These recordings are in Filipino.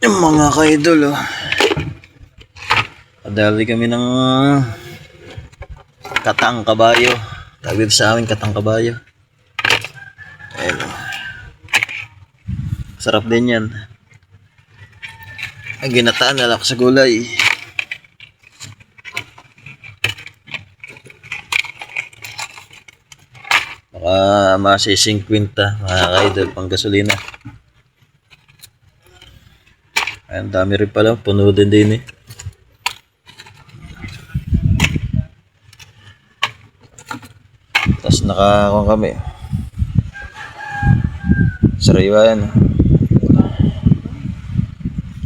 Yung mga ka-idol, oh. Padali kami ng katang kabayo. Tawag sa amin, katang kabayo. Ayun, oh. Sarap din yan. Ang ginataan na lang sa gulay. Baka masi 50 mga ka-idol pang gasolina. Ang dami rin pala, puno din eh. Tapos nakakuha kami. Sariwa yan.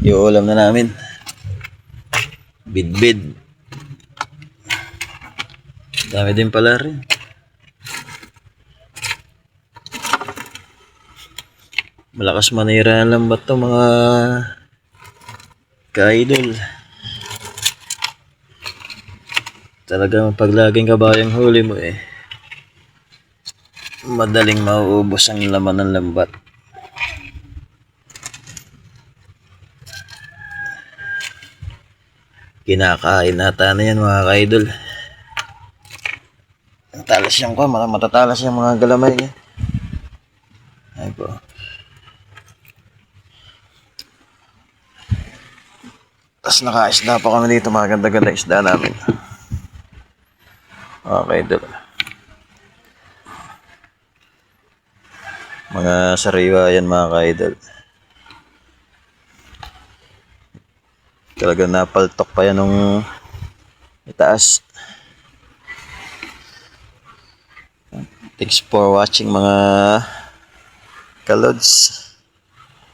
Iuulam na namin. Bidbid. Dami din pala rin. Malakas manira ang lambat to mga ka-idol. Talagang pag laging kabayang huli mo madaling mauubos ang laman ng lambat. Kinakain nata na yan mga ka-idol. Matalas yung matatalas yung mga galamay niya. Ay po. Tapos naka-isda pa kami dito, mga ganda-ganda isda namin. Okay, idol. Mga sariwa yan mga ka-idol. Talaga napaltok pa yan nung itaas. Thanks for watching mga kalods.